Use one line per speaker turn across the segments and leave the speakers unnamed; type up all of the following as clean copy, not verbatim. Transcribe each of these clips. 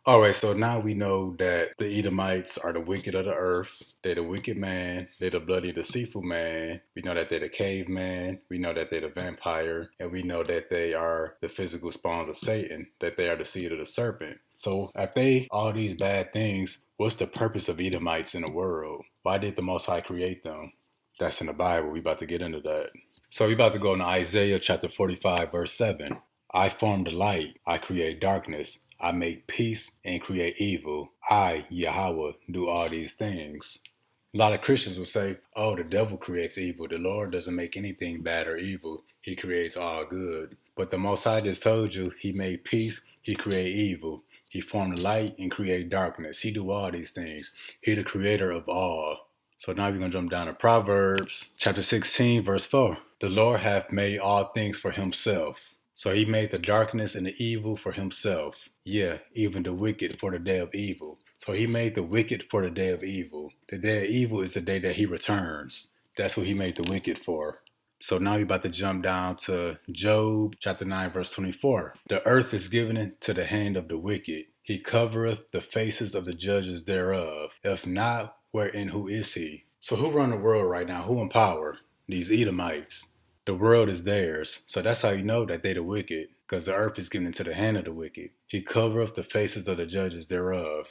All right, so now we know that the Edomites are the wicked of the earth. They're the wicked man. They're the bloody, deceitful man. We know that they're the caveman. We know that they're the vampire. And we know that they are the physical spawns of Satan, that they are the seed of the serpent. So if they all these bad things, what's the purpose of Edomites in the world? Why did the Most High create them? That's in the Bible. We about to get into that. So we about to go into Isaiah chapter 45, verse 7. I form the light, I create darkness, I make peace and create evil. I, Yahweh, do all these things. A lot of Christians will say, oh, the devil creates evil. The Lord doesn't make anything bad or evil. He creates all good. But the Most High just told you he made peace, he create evil. He formed light and create darkness. He do all these things. He the creator of all. So now we're going to jump down to Proverbs chapter 16, verse 4. The Lord hath made all things for himself. So he made the darkness and the evil for himself. Yeah, even the wicked for the day of evil. So he made the wicked for the day of evil. The day of evil is the day that he returns. That's what he made the wicked for. So now we're about to jump down to Job chapter 9, verse 24. The earth is given into the hand of the wicked. He covereth the faces of the judges thereof. If not, wherein who is he? So who run the world right now? Who in power? These Edomites. The world is theirs. So that's how you know that they the wicked, because the earth is given into the hand of the wicked. He covereth the faces of the judges thereof.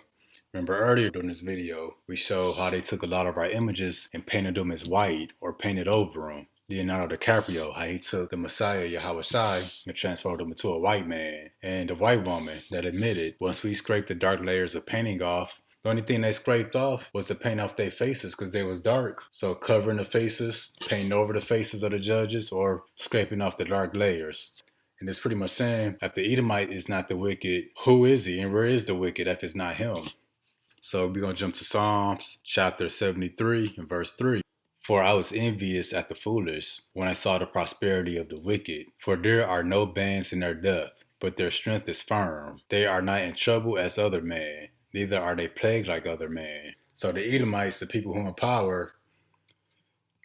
Remember earlier during this video, we showed how they took a lot of our images and painted them as white or painted over them. Leonardo DiCaprio, how he took the Messiah, Yahweh Shai, and transformed him into a white man. And the white woman that admitted, once we scraped the dark layers of painting off, the only thing they scraped off was to paint off their faces because they was dark. So covering the faces, painting over the faces of the judges, or scraping off the dark layers. And it's pretty much saying, if the Edomite is not the wicked, who is he and where is the wicked if it's not him? So we're going to jump to Psalms chapter 73 and verse 3. For I was envious at the foolish when I saw the prosperity of the wicked. For there are no bands in their death, but their strength is firm. They are not in trouble as other men, neither are they plagued like other men. So the Edomites, the people who are in power,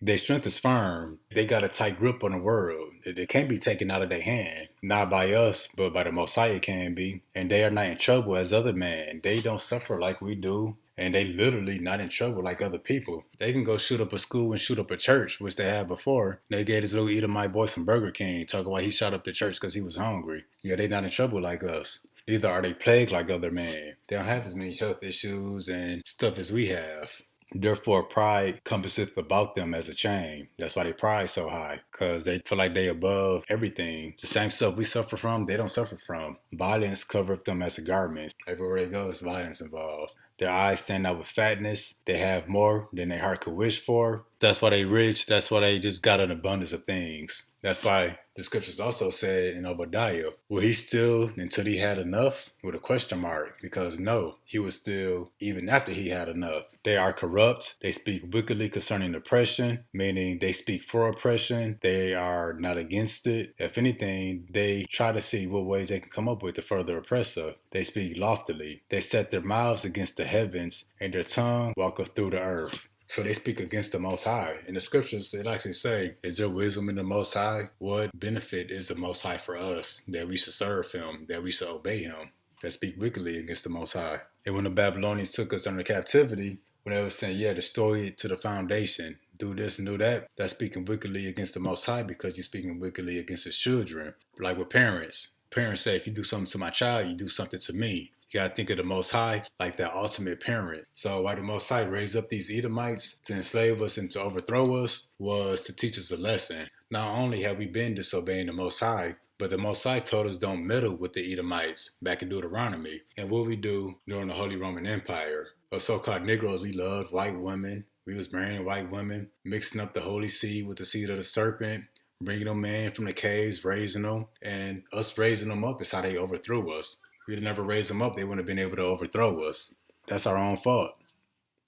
their strength is firm. They got a tight grip on the world. It can't be taken out of their hand. Not by us, but by the Most High it can be. And they are not in trouble as other men. They don't suffer like we do. And they literally not in trouble like other people. They can go shoot up a school and shoot up a church, which they had before. They gave this little Edomite boy some Burger King, talking about he shot up the church because he was hungry. Yeah, they not in trouble like us. Neither are they plagued like other men. They don't have as many health issues and stuff as we have. Therefore, pride compasseth about them as a chain. That's why they pride so high, because they feel like they above everything. The same stuff we suffer from, they don't suffer from. Violence covereth them as a garment. Everywhere they go, there's violence involved. Their eyes stand out with fatness. They have more than their heart could wish for. That's why they rich. That's why they just got an abundance of things. That's why the scriptures also said in Obadiah, will he still until he had enough? With a question mark, because no, he was still even after he had enough. They are corrupt. They speak wickedly concerning oppression, meaning they speak for oppression. They are not against it. If anything, they try to see what ways they can come up with to further oppress us. They speak loftily. They set their mouths against the heavens, and their tongue walketh through the earth. So they speak against the Most High. In the scriptures, it actually say, is there wisdom in the Most High? What benefit is the Most High for us that we should serve him, that we should obey him? That speak wickedly against the Most High. And when the Babylonians took us under captivity, when they were saying, yeah, destroy it to the foundation, do this and do that, that's speaking wickedly against the Most High because you're speaking wickedly against his children. Like with parents. Parents say, if you do something to my child, you do something to me. You gotta think of the Most High like that ultimate parent. So why the Most High raised up these Edomites to enslave us and to overthrow us was to teach us a lesson. Not only have we been disobeying the Most High, but the Most High told us don't meddle with the Edomites back in Deuteronomy. And what we do during the Holy Roman Empire. Us so-called Negroes, we loved white women. We was marrying white women, mixing up the holy seed with the seed of the serpent, bringing them in from the caves, raising them. And us raising them up is how they overthrew us. If we'd never raised them up, they wouldn't have been able to overthrow us. That's our own fault.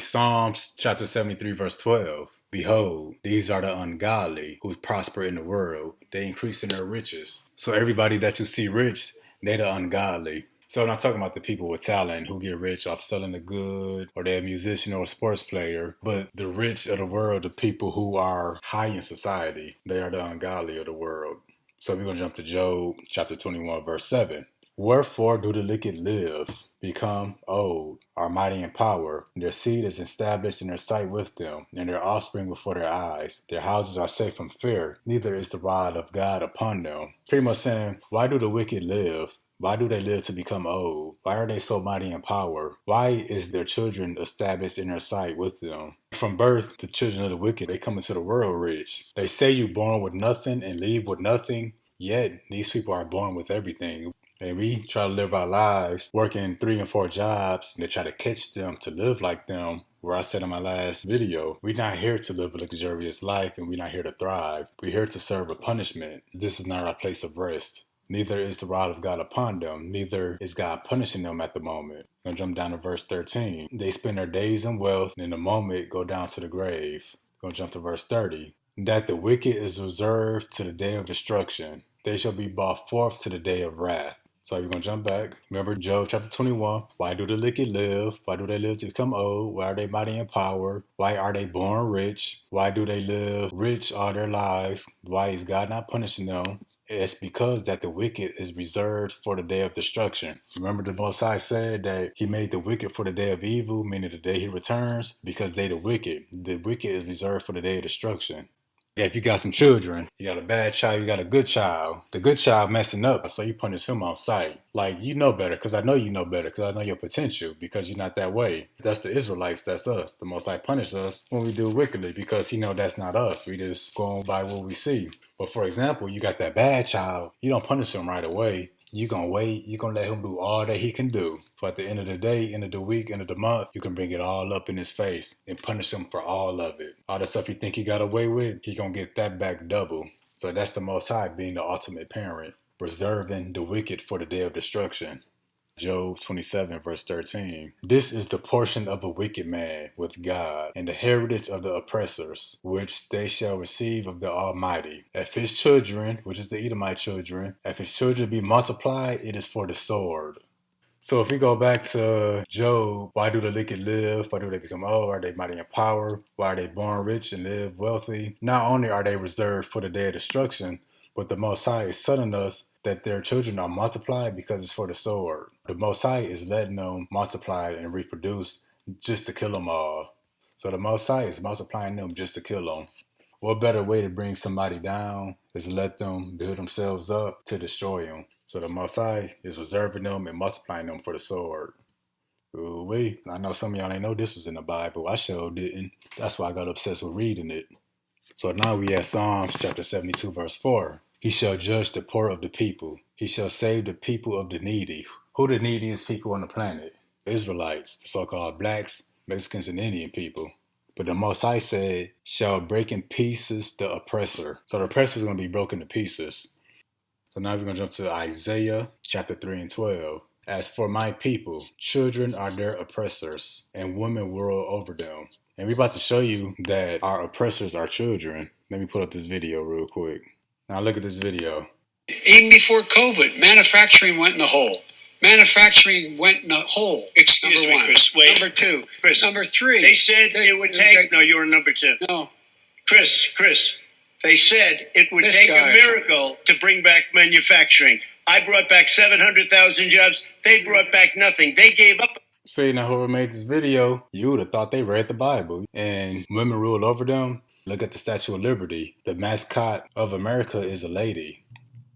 Psalms chapter 73, verse 12. Behold, these are the ungodly who prosper in the world. They increase in their riches. So everybody that you see rich, they the ungodly. So I'm not talking about the people with talent who get rich off selling the good, or they're a musician or a sports player, but the rich of the world, the people who are high in society, they are the ungodly of the world. So we're going to jump to Job chapter 21, verse 7. Wherefore do the wicked live, become old, are mighty in power. Their seed is established in their sight with them, and their offspring before their eyes. Their houses are safe from fear, neither is the rod of God upon them. Pretty much saying, why do the wicked live? Why do they live to become old? Why are they so mighty in power? Why is their children established in their sight with them? From birth, the children of the wicked, they come into the world rich. They say you born with nothing and leave with nothing, yet these people are born with everything. And we try to live our lives working 3 and 4 jobs and they try to catch them to live like them. Where I said in my last video, we're not here to live a luxurious life and we're not here to thrive. We're here to serve a punishment. This is not our place of rest. Neither is the rod of God upon them, neither is God punishing them at the moment. I'm gonna jump down to verse 13. They spend their days in wealth and in a moment go down to the grave. I'm gonna jump to verse 30. That the wicked is reserved to the day of destruction. They shall be brought forth to the day of wrath. So we're going to jump back. Remember Job chapter 21. Why do the wicked live? Why do they live to become old? Why are they mighty in power? Why are they born rich? Why do they live rich all their lives? Why is God not punishing them? It's because that the wicked is reserved for the day of destruction. Remember the Most High said that he made the wicked for the day of evil, meaning the day he returns, because they the wicked. The wicked is reserved for the day of destruction. Yeah, if you got some children, you got a bad child, you got a good child. The good child messing up, so you punish him on sight. Like, you know better, because I know you know better, because I know your potential, because you're not that way. That's the Israelites, that's us. The Most High punish us when we do wickedly, because he know that's not us. We just go on by what we see. But for example, you got that bad child, you don't punish him right away. You're going to wait. You're going to let him do all that he can do. So at the end of the day, end of the week, end of the month, you can bring it all up in his face and punish him for all of it. All the stuff you think he got away with, he going to get that back double. So that's the Most High being the ultimate parent, reserving the wicked for the day of destruction. Job 27 verse 13. This is the portion of a wicked man with God, and the heritage of the oppressors, which they shall receive of the Almighty. If his children, which is the Edomite children, if his children be multiplied, it is for the sword. So if we go back to Job, why do the wicked live? Why do they become old? Are they mighty in power? Why are they born rich and live wealthy? Not only are they reserved for the day of destruction, but the Most High is telling us that their children are multiplied because it's for the sword. The Most High is letting them multiply and reproduce just to kill them all. So the Most High is multiplying them just to kill them. What better way to bring somebody down is let them build themselves up to destroy them. So the Most High is reserving them and multiplying them for the sword. Ooh-wee. I know some of y'all ain't know this was in the Bible. I sure didn't. That's why I got obsessed with reading it. So now we at Psalms chapter 72 verse 4. He shall judge the poor of the people. He shall save the people of the needy. Who the neediest people on the planet? Israelites, the so-called blacks, Mexicans, and Indian people. But the Most High said, shall break in pieces the oppressor. So the oppressor is going to be broken to pieces. So now we're going to jump to Isaiah chapter 3 and 12. As for my people, children are their oppressors, and women rule over them. And we're about to show you that our oppressors are children. Let me put up this video real quick. Now look at this video.
Even before COVID, manufacturing went in the hole. Manufacturing went in the hole.
Excuse me, Chris. Wait.
Number two.
Chris.
Number three.
They said it would take... No, you were number two.
No.
Chris. They said it would take a miracle to bring back manufacturing. I brought back 700,000 jobs. They brought back nothing. They gave up.
See, now whoever made this video, you would have thought they read the Bible. And women ruled over them. Look at the Statue of Liberty. The mascot of America is a lady.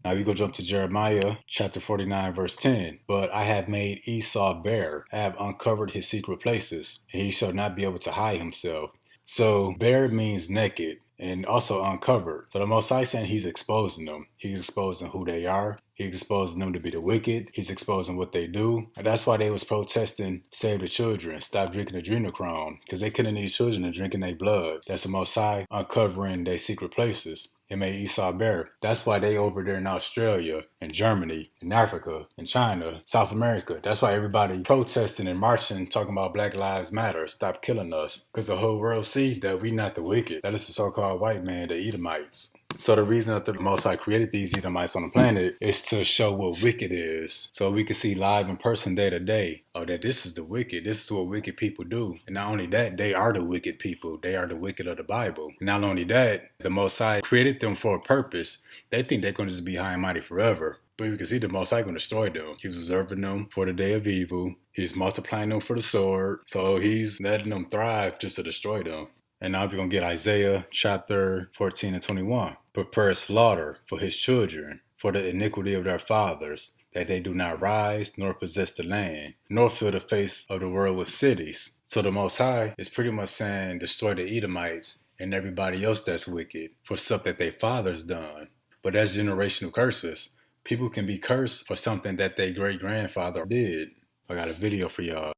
Now we go jump to Jeremiah chapter 49 verse 10. But I have made Esau bare. I have uncovered his secret places, and he shall not be able to hide himself. So bare means naked and also uncovered. So the Most High saying he's exposing them. He's exposing who they are. He's exposing them to be the wicked. He's exposing what they do. And that's why they was protesting, save the children, stop drinking adrenochrome, because they killing these children and drinking their blood. That's the Most High uncovering their secret places. It made Esau bare. That's why they over there in Australia, and Germany, and Africa, and China, South America. That's why everybody protesting and marching, talking about Black Lives Matter. Stop killing us. Because the whole world see that we not the wicked. That is the so-called white man, the Edomites. So the reason that the Most High created these Edomites on the planet is to show what wicked is. So we can see live in person day to day, oh, that this is the wicked. This is what wicked people do. And not only that, they are the wicked people. They are the wicked of the Bible. And not only that, the Most High created them for a purpose. They think they're going to just be high and mighty forever. But we can see the Most High going to destroy them. He was reserving them for the day of evil. He's multiplying them for the sword. So he's letting them thrive just to destroy them. And now we're going to get Isaiah chapter 14 and 21. Prepare slaughter for his children, for the iniquity of their fathers, that they do not rise, nor possess the land, nor fill the face of the world with cities. So the Most High is pretty much saying destroy the Edomites and everybody else that's wicked for stuff that their fathers done. But that's generational curses. People can be cursed for something that their great-grandfather did. I got a video for y'all.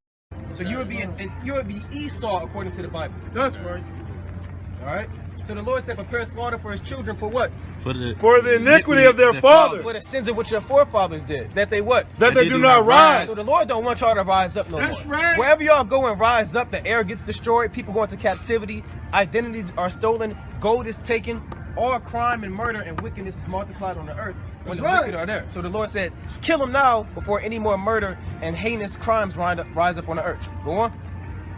So you would be Esau according to the Bible.
That's right.
All right. So the Lord said, prepare slaughter for his children for what?
For the iniquity of their fathers.
For the sins of which their forefathers did. That they what?
That they do not rise.
So the Lord don't want y'all to rise up no more.
That's right.
Wherever y'all go and rise up, the air gets destroyed, people go into captivity, identities are stolen, gold is taken, all crime and murder and wickedness is multiplied on the earth when the wicked are there. So the Lord said, kill them now before any more murder and heinous crimes rise up on the earth. Go on.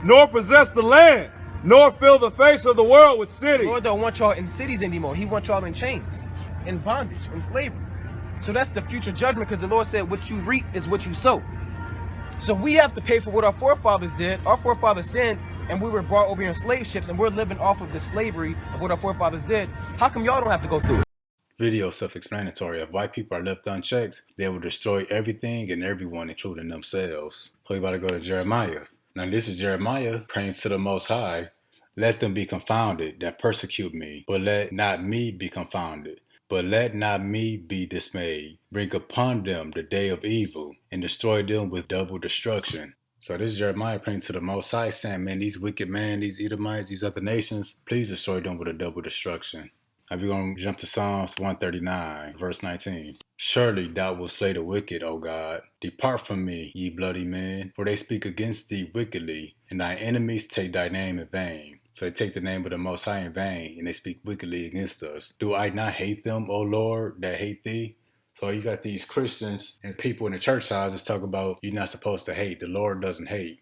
Nor possess the land, nor fill the face of the world with cities.
The Lord don't want y'all in cities anymore. He wants y'all in chains, in bondage, in slavery. So that's the future judgment, because the Lord said what you reap is what you sow. So we have to pay for what our forefathers did. Our forefathers sinned, and we were brought over here in slave ships, and we're living off of the slavery of what our forefathers did. How come y'all don't have to go through it?
Video self-explanatory. If white people are left unchecked, they will destroy everything and everyone, including themselves. So we about to go to Jeremiah. Now this is Jeremiah praying to the Most High. Let them be confounded that persecute me, but let not me be confounded. But let not me be dismayed. Bring upon them the day of evil, and destroy them with double destruction. So this is Jeremiah praying to the Most High, saying, man, these wicked men, these Edomites, these other nations, please destroy them with a double destruction. Now we're going to jump to Psalms 139, verse 19. Surely thou wilt slay the wicked, O God. Depart from me, ye bloody men, for they speak against thee wickedly, and thy enemies take thy name in vain. So they take the name of the Most High in vain, and they speak wickedly against us. Do I not hate them, O Lord, that hate thee? So you got these Christians and people in the church houses talk about you're not supposed to hate. The Lord doesn't hate.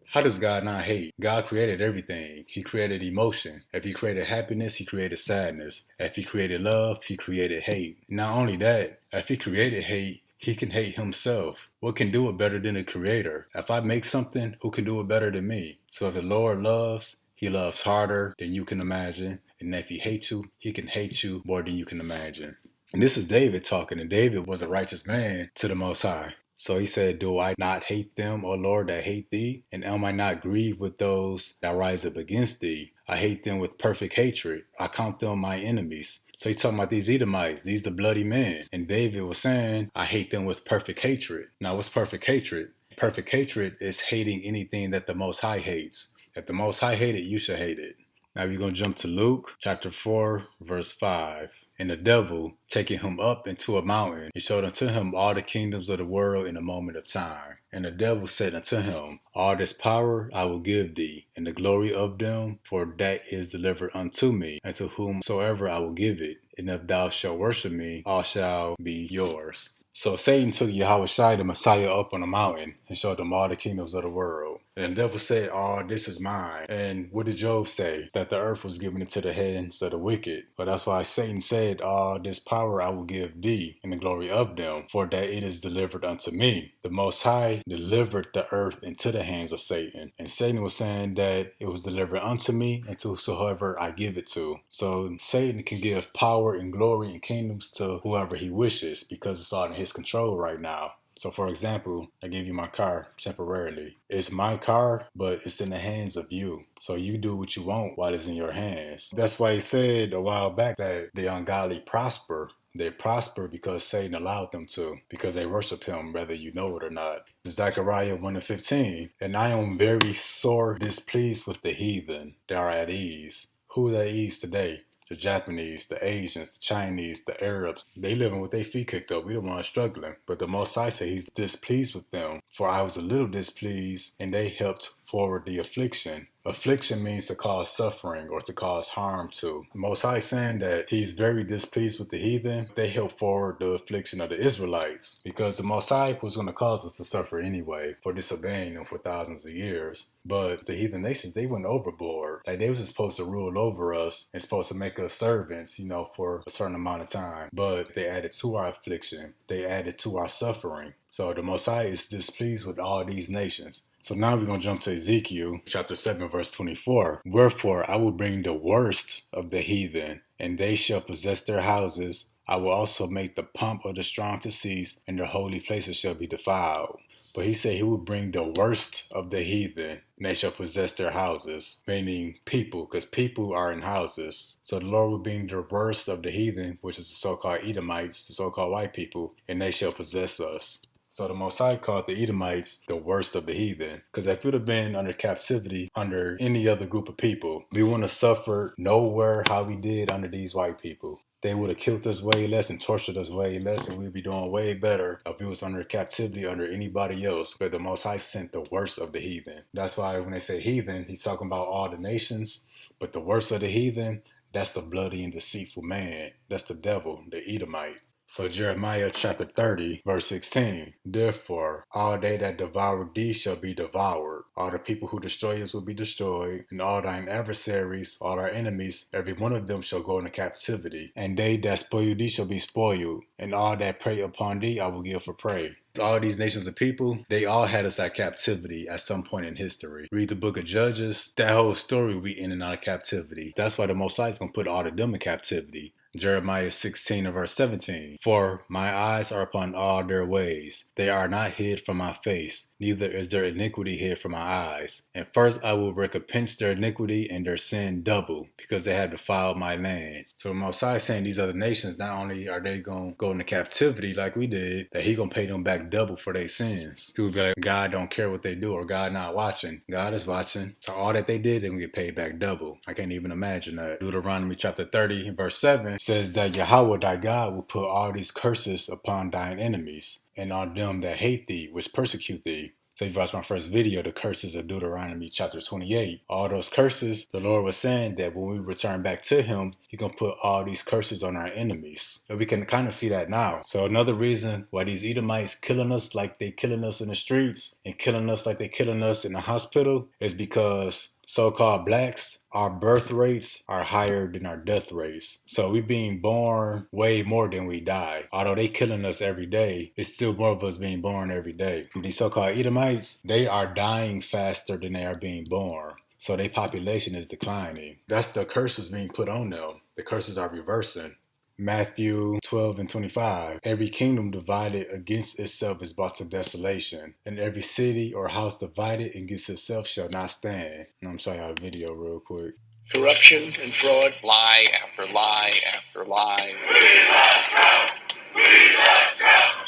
How does God not hate? God created everything. He created emotion. If he created happiness, he created sadness. If he created love, he created hate. Not only that, if he created hate, he can hate himself. What can do it better than the creator? If I make something, who can do it better than me? So if the Lord loves, he loves harder than you can imagine. And if he hates you, he can hate you more than you can imagine. And this is David talking, and David was a righteous man to the Most High. So he said, do I not hate them, O Lord, that hate thee? And am I not grieved with those that rise up against thee? I hate them with perfect hatred. I count them my enemies. So he's talking about these Edomites. These are bloody men. And David was saying, I hate them with perfect hatred. Now, what's perfect hatred? Perfect hatred is hating anything that the Most High hates. If the Most High hate it, you should hate it. Now we're going to jump to Luke chapter 4, verse 5. And the devil, taking him up into a mountain, he showed unto him all the kingdoms of the world in a moment of time. And the devil said unto him, all this power I will give thee, and the glory of them, for that is delivered unto me, and to whomsoever I will give it. And if thou shalt worship me, all shall be yours. So Satan took Yahushua the Messiah up on a mountain and showed him all the kingdoms of the world. And the devil said, oh, this is mine. And what did Job say? That the earth was given into the hands of the wicked. But that's why Satan said, this power I will give thee, and the glory of them, for that it is delivered unto me. The Most High delivered the earth into the hands of Satan. And Satan was saying that it was delivered unto me and to whosoever I give it to. So Satan can give power and glory and kingdoms to whoever he wishes, because it's all in his control right now. So for example, I give you my car temporarily. It's my car, but it's in the hands of you. So you do what you want while it's in your hands. That's why he said a while back that the ungodly prosper. They prosper because Satan allowed them to, because they worship him whether you know it or not. Zechariah 1:15. And I am very sore displeased with the heathen that are at ease. Who's at ease today? The Japanese, the Asians, the Chinese, the Arabs, they living with their feet kicked up. We the ones struggling. But the Most High said he's displeased with them. For I was a little displeased, and they helped forward the affliction. Affliction means to cause suffering or to cause harm to. The Most High saying that he's very displeased with the heathen. They help forward the affliction of the Israelites because the Most High was going to cause us to suffer anyway for disobeying him for thousands of years. But the heathen nations, they went overboard. Like, they was supposed to rule over us and supposed to make us servants, for a certain amount of time. But they added to our affliction. They added to our suffering. So the Most High is displeased with all these nations. So now we're going to jump to Ezekiel chapter 7 verse 24. Wherefore I will bring the worst of the heathen, and they shall possess their houses. I will also make the pomp of the strong to cease, and their holy places shall be defiled. But he said he will bring the worst of the heathen, and they shall possess their houses, meaning people, because people are in houses. So the Lord will bring the worst of the heathen, which is the so-called Edomites, the so-called white people, and they shall possess us. So the Most High called the Edomites the worst of the heathen. Because if we'd have been under captivity under any other group of people, we wouldn't have suffered nowhere how we did under these white people. They would have killed us way less and tortured us way less, and we'd be doing way better if we was under captivity under anybody else. But the Most High sent the worst of the heathen. That's why when they say heathen, he's talking about all the nations. But the worst of the heathen, that's the bloody and deceitful man. That's the devil, the Edomite. So Jeremiah chapter 30, verse 16. Therefore, all they that devour thee shall be devoured. All the people who destroy us will be destroyed. And all thine adversaries, all our enemies, every one of them shall go into captivity. And they that spoil thee shall be spoiled. And all that prey upon thee I will give for prey. All these nations of people, they all had us at captivity at some point in history. Read the book of Judges, that whole story we in and out of captivity. That's why the Most High is going to put all of them in captivity. Jeremiah 16 and verse 17. For my eyes are upon all their ways. They are not hid from my face, neither is their iniquity hid from my eyes. And first I will recompense their iniquity and their sin double, because they have defiled my land. So the Most High is saying these other nations, not only are they going to go into captivity like we did, that he going to pay them back double for their sins. People be like, God don't care what they do, or God not watching. God is watching. So all that they did, they going to get paid back double. I can't even imagine that. Deuteronomy chapter 30 verse 7 says that Yahweh thy God will put all these curses upon thine enemies and on them that hate thee, which persecute thee. So you watched my first video, the curses of Deuteronomy chapter 28. All those curses, the Lord was saying that when we return back to him, he's going to put all these curses on our enemies. And we can kind of see that now. So another reason why these Edomites killing us like they killing us in the streets and killing us like they killing us in the hospital is because so-called blacks, our birth rates are higher than our death rates. So we being born way more than we die. Although they killing us every day, it's still more of us being born every day. These so-called Edomites, they are dying faster than they are being born. So their population is declining. That's the curses being put on them. The curses are reversing. Matthew 12 and 25. Every kingdom divided against itself is brought to desolation, and every city or house divided against itself shall not stand. And I'm showing y'all a video real quick.
Corruption and fraud.
Lie after lie after lie.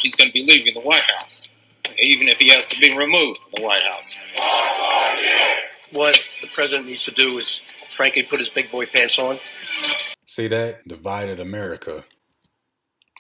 He's going to be leaving the White House, even if he has to be removed from the White House.
What the president needs to do is, frankly, put his big boy pants on.
See that? Divided America.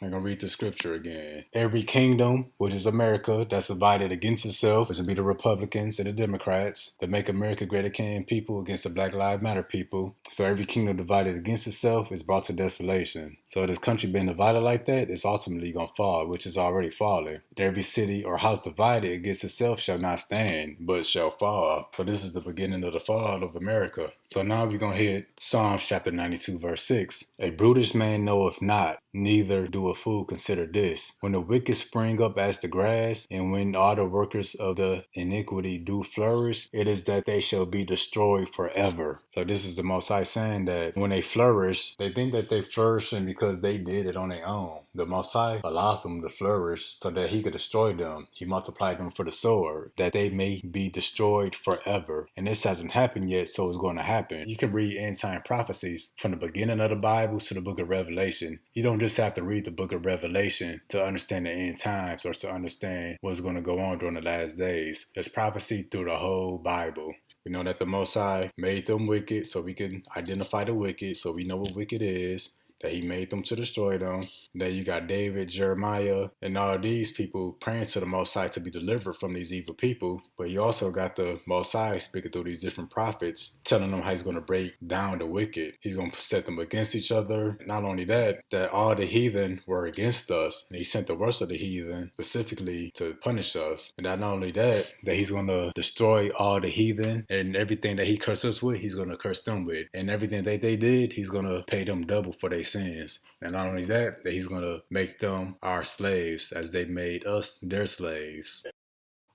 I'm going to read the scripture again. Every kingdom, which is America, that's divided against itself, which would be the Republicans and the Democrats, that make America great again people against the Black Lives Matter people. So every kingdom divided against itself is brought to desolation. So this country being divided like that, it's ultimately going to fall, which is already falling. Every city or house divided against itself shall not stand, but shall fall. So this is the beginning of the fall of America. So now we're going to hit Psalms chapter 92 verse 6. A brutish man knoweth not, neither do a fool consider this. When the wicked spring up as the grass, and when all the workers of the iniquity do flourish, it is that they shall be destroyed forever. So this is the Most High saying that when they flourish, they think that they flourishing because they did it on their own. The Most High allowed them to flourish so that he could destroy them. He multiplied them for the sword, that they may be destroyed forever. And this hasn't happened yet, so it's going to happen. You can read end time prophecies from the beginning of the Bible to the book of Revelation. You don't just have to read the book of Revelation to understand the end times or to understand what's going to go on during the last days. There's prophecy through the whole Bible. We know that the Most High made them wicked so we can identify the wicked, so we know what wicked is. that he made them to destroy them. Then you got David, Jeremiah, and all these people praying to the Most High to be delivered from these evil people. But you also got the Most High speaking through these different prophets, telling them how he's going to break down the wicked. He's going to set them against each other. Not only that, that all the heathen were against us, and he sent the worst of the heathen specifically to punish us. And not only that, that he's going to destroy all the heathen, and everything that he cursed us with, he's going to curse them with. And everything that they did, he's going to pay them double for their sins. And not only that, that he's going to make them our slaves as they made us their slaves.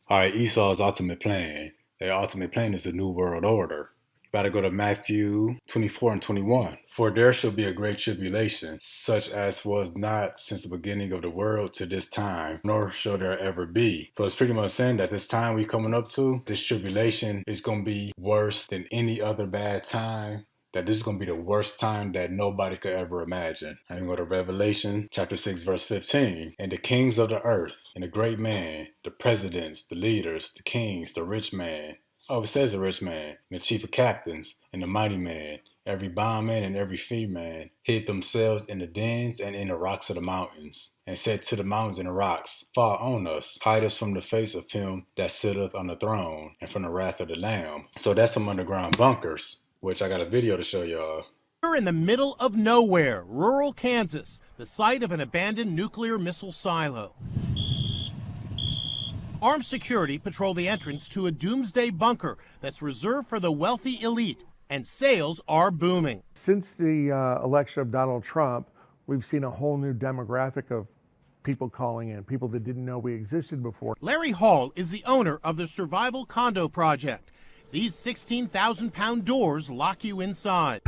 All right, Esau's ultimate plan. Their ultimate plan is a new world order. You gotta go to Matthew 24 and 21. For there shall be a great tribulation, such as was not since the beginning of the world to this time, nor shall there ever be. So it's pretty much saying that this time we coming up to, this tribulation is gonna be worse than any other bad time. That this is going to be the worst time that nobody could ever imagine. I'm going to go to Revelation chapter 6 verse 15. And the kings of the earth, and the great man, the presidents, the leaders, the kings, the rich man. Oh, it says the rich man, and the chief of captains, and the mighty man, every bondman and every free man, hid themselves in the dens and in the rocks of the mountains, and said to the mountains and the rocks, Fall on us, hide us from the face of him that sitteth on the throne, and from the wrath of the Lamb. So that's some underground bunkers, which I got a video to show y'all.
We're in the middle of nowhere, rural Kansas, the site of an abandoned nuclear missile silo. Armed security patrol the entrance to a doomsday bunker that's reserved for the wealthy elite, and sales are booming.
Since the election of Donald Trump, we've seen a whole new demographic of people calling in, people that didn't know we existed before.
Larry Hall is the owner of the Survival Condo Project. These 16,000-pound doors lock you inside.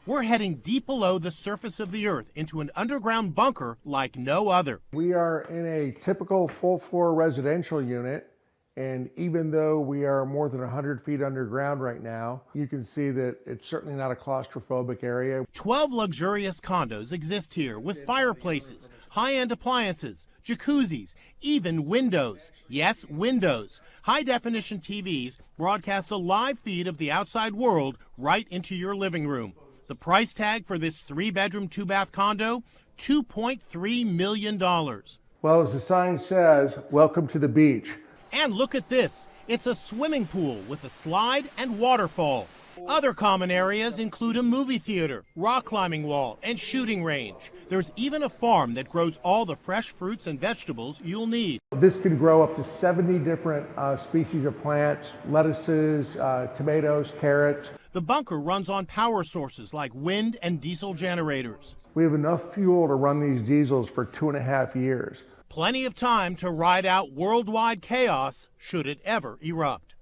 We're heading deep below the surface of the earth into an underground bunker like no other.
We are in a typical full-floor residential unit, and even though we are more than 100 feet underground right now, you can see that it's certainly not a claustrophobic area.
12 luxurious condos exist here with fireplaces, high-end appliances, jacuzzis, even windows. Yes, windows. High-definition TVs broadcast a live feed of the outside world right into your living room. The price tag for this 3-bedroom, 2-bath condo, $2.3 million.
Well, as the sign says, welcome to the beach.
And look at this. It's a swimming pool with a slide and waterfall. Other common areas include a movie theater, rock climbing wall, and shooting range. There's even a farm that grows all the fresh fruits and vegetables you'll need.
This can grow up to 70 different species of plants, lettuces, tomatoes, carrots.
The bunker runs on power sources like wind and diesel generators.
We have enough fuel to run these diesels for 2.5 years.
Plenty of time to ride out worldwide chaos should it ever erupt.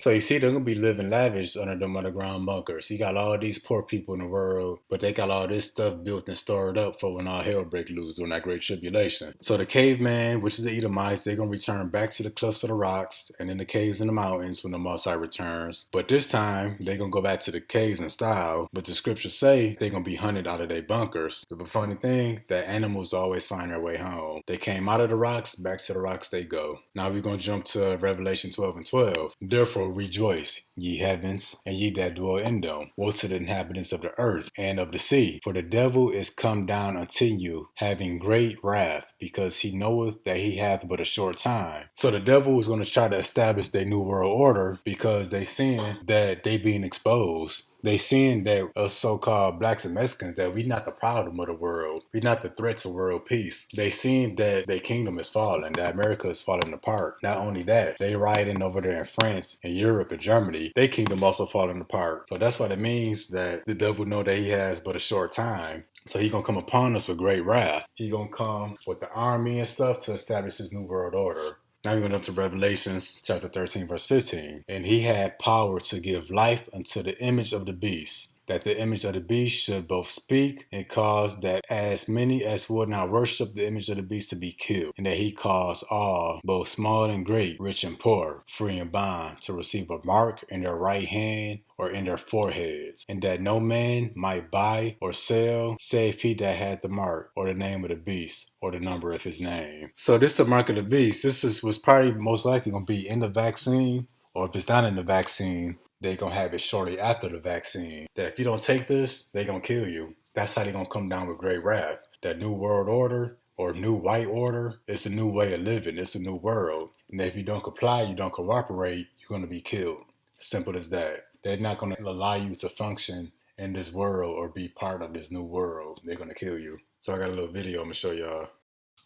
So you see, they're going to be living lavish under them underground bunkers. You got all these poor people in the world, but they got all this stuff built and stored up for when all hell break loose during that great tribulation. So the caveman, which is the Edomites, they're going to return back to the cliffs of the rocks and in the caves in the mountains when the Most High returns. But this time, they're going to go back to the caves in style. But the scriptures say they're going to be hunted out of their bunkers. But the funny thing, that animals always find their way home. They came out of the rocks, back to the rocks they go. Now we're going to jump to Revelation 12 and 12. Therefore, rejoice, ye heavens, and ye that dwell in them. Woe to the inhabitants of the earth and of the sea. For the devil is come down unto you, having great wrath, because he knoweth that he hath but a short time. So the devil is going to try to establish their new world order because they seeing that they being exposed. They seeing that us so-called blacks and Mexicans, that we not the problem of the world. We not the threat to world peace. They seeing that their kingdom is falling, that America is falling apart. Not only that, they rioting over there in France and Europe and Germany. Their kingdom also falling apart. So that's what it means that the devil know that he has but a short time. So he gonna come upon us with great wrath. He gonna come with the army and stuff to establish his new world order. Now we went up to Revelations chapter 13, verse 15. And he had power to give life unto the image of the beast, that the image of the beast should both speak and cause that as many as would not worship the image of the beast to be killed, and that he caused all, both small and great, rich and poor, free and bond, to receive a mark in their right hand or in their foreheads, and that no man might buy or sell, save he that had the mark, or the name of the beast, or the number of his name. So this the mark of the beast. Was probably most likely going to be in the vaccine, or if it's not in the vaccine, They're going to have it shortly after the vaccine. That if you don't take this, they're going to kill you. That's how they're going to come down with great wrath. That new world order or new white order, it's a new way of living. It's a new world. And if you don't comply, you don't cooperate, you're going to be killed. Simple as that. They're not going to allow you to function in this world or be part of this new world. They're going to kill you. So I got a little video I'm going to show y'all.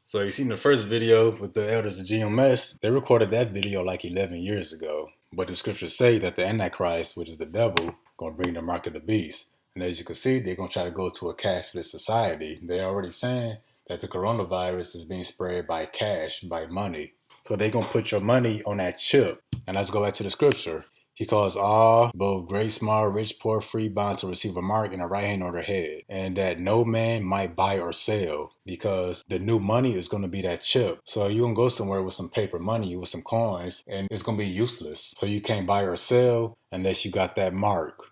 So you seen the first video with the elders of GMS. They recorded that video like 11 years ago. But the scriptures say that the Antichrist, which is the devil, going to bring the mark of the beast. And as you can see, they're going to try to go to a cashless society. They're already saying that the coronavirus is being spread by cash, by money. So they're going to put your money on that chip. And let's go back to the scripture. He calls all, both great, small, rich, poor, free, bound to receive a mark in the right hand or their head, and that no man might buy or sell, because the new money is going to be that chip. So you're going to go somewhere with some paper money, with some coins, and it's going to be useless. So you can't buy or sell unless you got that mark.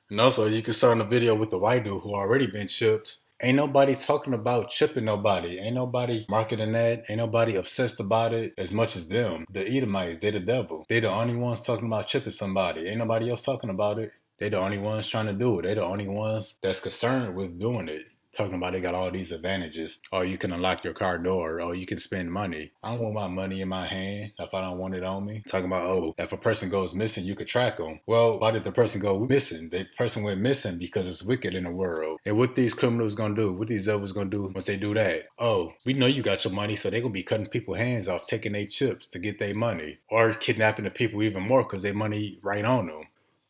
And also, as you can see in the video with the white dude who already been chipped, ain't nobody talking about chipping nobody. Ain't nobody marketing that. Ain't nobody obsessed about it as much as them. The Edomites, they the devil. They the only ones talking about chipping somebody. Ain't nobody else talking about it. They the only ones trying to do it. They the only ones that's concerned with doing it. Talking about they got all these advantages. Oh, you can unlock your car door. Oh, you can spend money. I don't want my money in my hand if I don't want it on me. Talking about, oh, if a person goes missing, you could track them. Well, why did the person go missing? The person went missing because it's wicked in the world. And what these criminals gonna do? What these devils gonna do once they do that? Oh, we know you got your money, so they gonna be cutting people's hands off, taking their chips to get their money. Or kidnapping the people even more because their money right on them.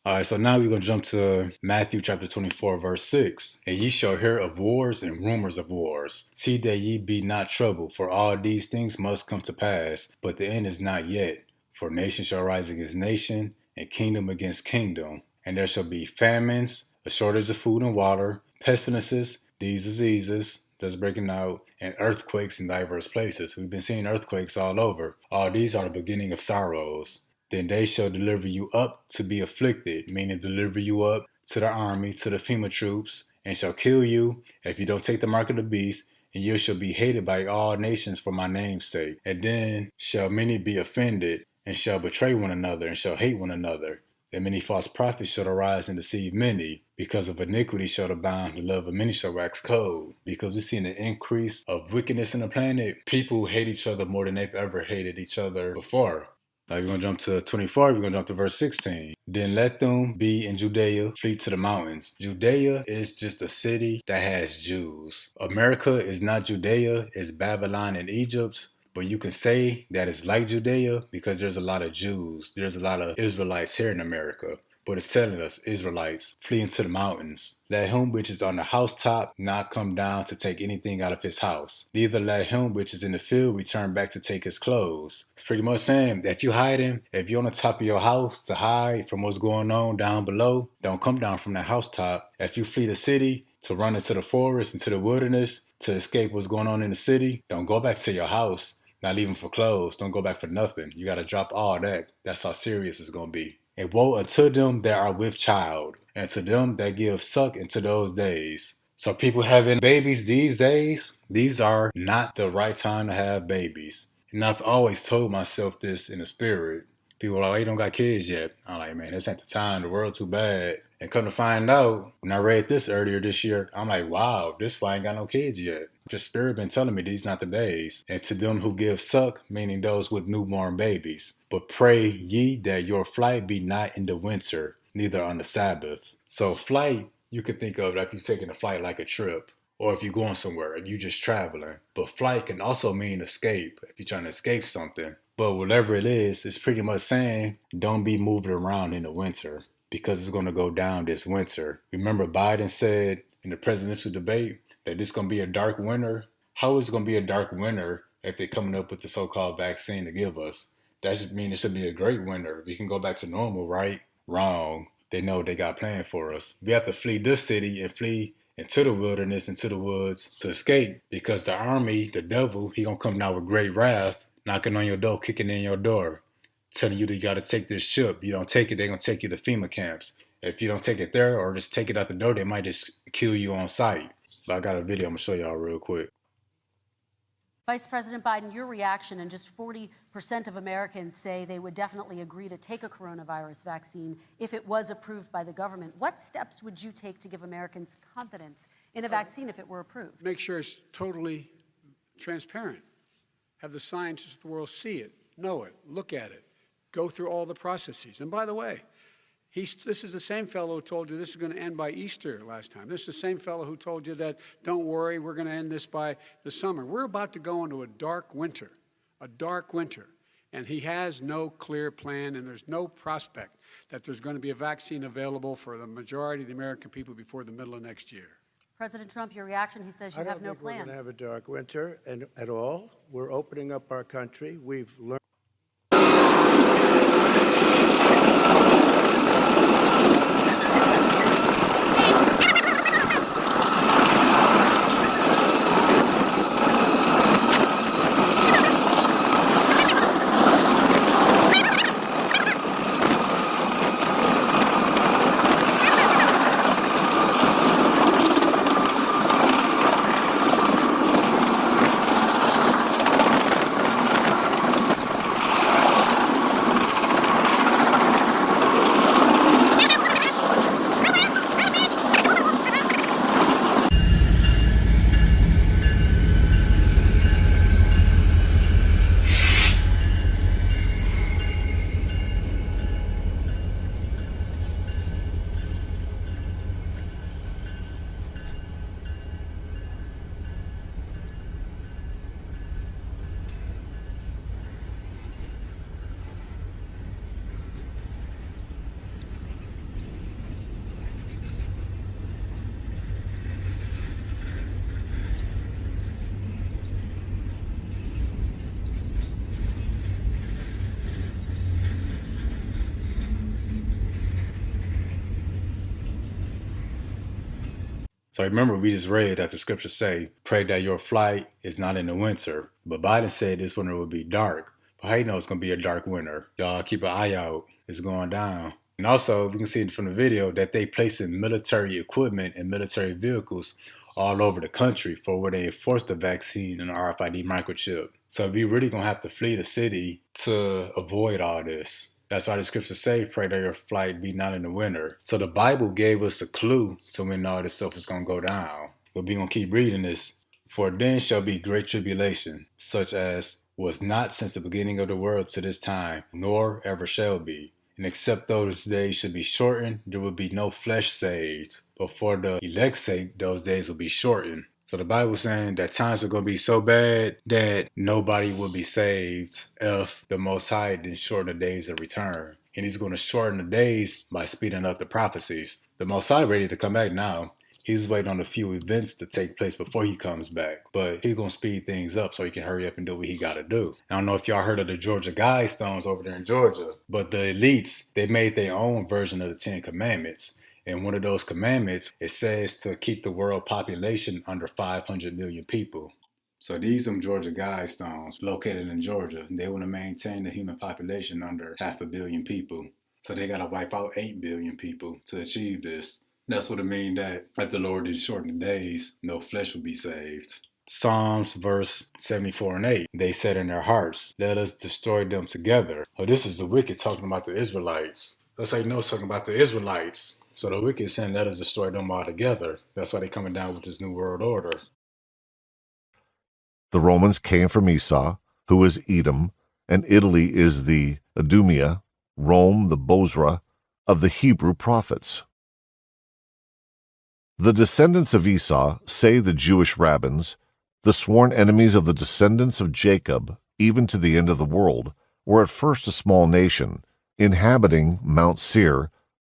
All right, so now we're going to jump to Matthew chapter 24, verse 6. And ye shall hear of wars and rumors of wars. See that ye be not troubled, for all these things must come to pass, but the end is not yet. For nation shall rise against nation, and kingdom against kingdom. And there shall be famines, a shortage of food and water, pestilences, these diseases that's breaking out, and earthquakes in diverse places. We've been seeing earthquakes all over. All these are the beginning of sorrows. Then they shall deliver you up to be afflicted, meaning deliver you up to the army, to the FEMA troops, and shall kill you if you don't take the mark of the beast, and you shall be hated by all nations for my name's sake. And then shall many be offended, and shall betray one another, and shall hate one another. And many false prophets shall arise and deceive many. Because of iniquity shall abound, the love of many shall wax cold. Because we've seen an increase of wickedness in the planet. People hate each other more than they've ever hated each other before. Now we're going to jump to 24, we're going to jump to verse 16. Then let them be in Judea, flee to the mountains. Judea is just a city that has Jews. America is not Judea, it's Babylon and Egypt. But you can say that it's like Judea because there's a lot of Jews. There's a lot of Israelites here in America. But it's telling us, Israelites, flee into the mountains. Let him which is on the housetop not come down to take anything out of his house. Neither let him which is in the field return back to take his clothes. It's pretty much saying that if you're hiding, if you're on the top of your house to hide from what's going on down below, don't come down from that housetop. If you flee the city to run into the forest, into the wilderness, to escape what's going on in the city, don't go back to your house. Not even for clothes. Don't go back for nothing. You got to drop all that. That's how serious it's going to be. And woe unto them that are with child, and to them that give suck into those days. So people having babies these days, these are not the right time to have babies. And I've always told myself this in the spirit. People are like, oh, you don't got kids yet. I'm like, man, this ain't the time. The world too bad. And come to find out, when I read this earlier this year, I'm like, wow, this why I ain't got no kids yet. The spirit been telling me these not the days. And to them who give suck, meaning those with newborn babies. But pray ye that your flight be not in the winter, neither on the Sabbath. So flight, you could think of like you're taking a flight like a trip. Or if you're going somewhere and you're just traveling. But flight can also mean escape, if you're trying to escape something. But whatever it is, it's pretty much saying don't be moving around in the winter because it's going to go down this winter. Remember Biden said in the presidential debate that this is going to be a dark winter? How is it going to be a dark winter if they're coming up with the so-called vaccine to give us? That should mean it should be a great winter. We can go back to normal, right? Wrong. They know they got planned for us. We have to flee this city and flee into the wilderness, into the woods to escape because the army, the devil, he going to come down with great wrath, knocking on your door, kicking in your door, telling you that you got to take this chip. You don't take it, they're going to take you to FEMA camps. If you don't take it there or just take it out the door, they might just kill you on sight. But I got a video I'm going to show y'all real quick.
Vice President Biden, your reaction, and just 40% of Americans say they would definitely agree to take a coronavirus vaccine if it was approved by the government. What steps would you take to give Americans confidence in a vaccine if it were approved?
Make sure it's totally transparent. Have the scientists of the world see it, know it, look at it, go through all the processes. And by the way, this is the same fellow who told you this is going to end by Easter last time. This is the same fellow who told you that, don't worry, we're going to end this by the summer. We're about to go into a dark winter. And he has no clear plan, and there's no prospect that there's going to be a vaccine available for the majority of the American people before the middle of next year.
President Trump, your reaction, he says you have no plan.
We're going to have a dark winter at all. We're opening up our country. We've learned.
So remember, we just read that the scriptures say, pray that your flight is not in the winter. But Biden said this winter will be dark. But how you know it's going to be a dark winter? Y'all keep an eye out. It's going down. And also, we can see from the video that they placing military equipment and military vehicles all over the country for where they enforce the vaccine and the RFID microchip. So we really going to have to flee the city to avoid all this. That's why the scriptures say, pray that your flight be not in the winter. So the Bible gave us a clue so we know this stuff is going to go down. But we're going to keep reading this. For then shall be great tribulation, such as was not since the beginning of the world to this time, nor ever shall be. And except those days should be shortened, there will be no flesh saved. But for the elect's sake, those days will be shortened. So the Bible's saying that times are going to be so bad that nobody will be saved if the Most High didn't shorten the days of return. And he's going to shorten the days by speeding up the prophecies. The Most High ready to come back now. He's waiting on a few events to take place before he comes back. But he's going to speed things up so he can hurry up and do what he got to do. I don't know if y'all heard of the Georgia Guidestones over there in Georgia. But the elites, they made their own version of the 10 Commandments. And one of those commandments, it says to keep the world population under 500 million people. So these are Georgia Guidestones located in Georgia. They want to maintain the human population under 500 million people. So they got to wipe out 8 billion people to achieve this. That's what it means that if the Lord did shorten the days, no flesh will be saved. Psalms verse 74 and 8, they said in their hearts, let us destroy them together. Oh, this is the wicked talking about the Israelites. Let's say no, it's talking about the Israelites. So the wicked saying, let us destroy them all together. That's why they're coming down with this new world order.
The Romans came from Esau, who is Edom, and Italy is the Idumea, Rome the Bozrah of the Hebrew prophets. The descendants of Esau, say the Jewish rabbins, the sworn enemies of the descendants of Jacob, even to the end of the world, were at first a small nation, inhabiting Mount Seir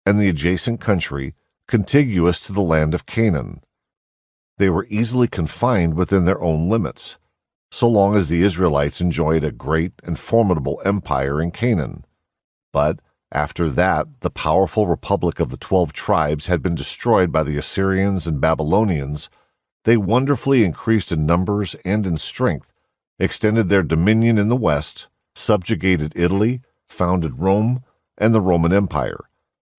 and the adjacent country contiguous to the land of Canaan. They were easily confined within their own limits, so long as the Israelites enjoyed a great and formidable empire in Canaan. But after that, the powerful republic of the 12 tribes had been destroyed by the Assyrians and Babylonians. They wonderfully increased in numbers and in strength, extended their dominion in the west, subjugated Italy, founded Rome and the Roman Empire,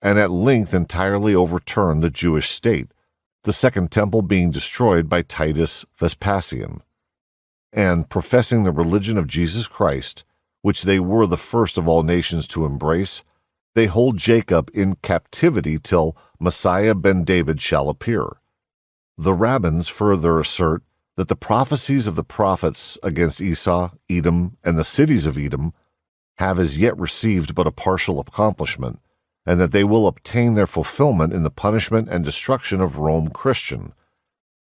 and at length entirely overturned the Jewish state, the Second Temple being destroyed by Titus Vespasian. and professing the religion of Jesus Christ, which they were the first of all nations to embrace, they hold Jacob in captivity till Messiah ben David shall appear. The rabbins further assert that the prophecies of the prophets against Esau, Edom, and the cities of Edom have as yet received but a partial accomplishment, and that they will obtain their fulfillment in the punishment and destruction of Rome Christian.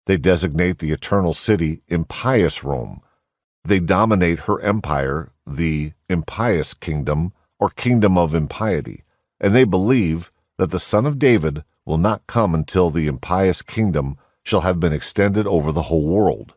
They designate the eternal city impious Rome. They dominate her empire, the impious kingdom, or kingdom of impiety, and they believe that the Son of David will not come until the impious kingdom shall have been extended over the whole world.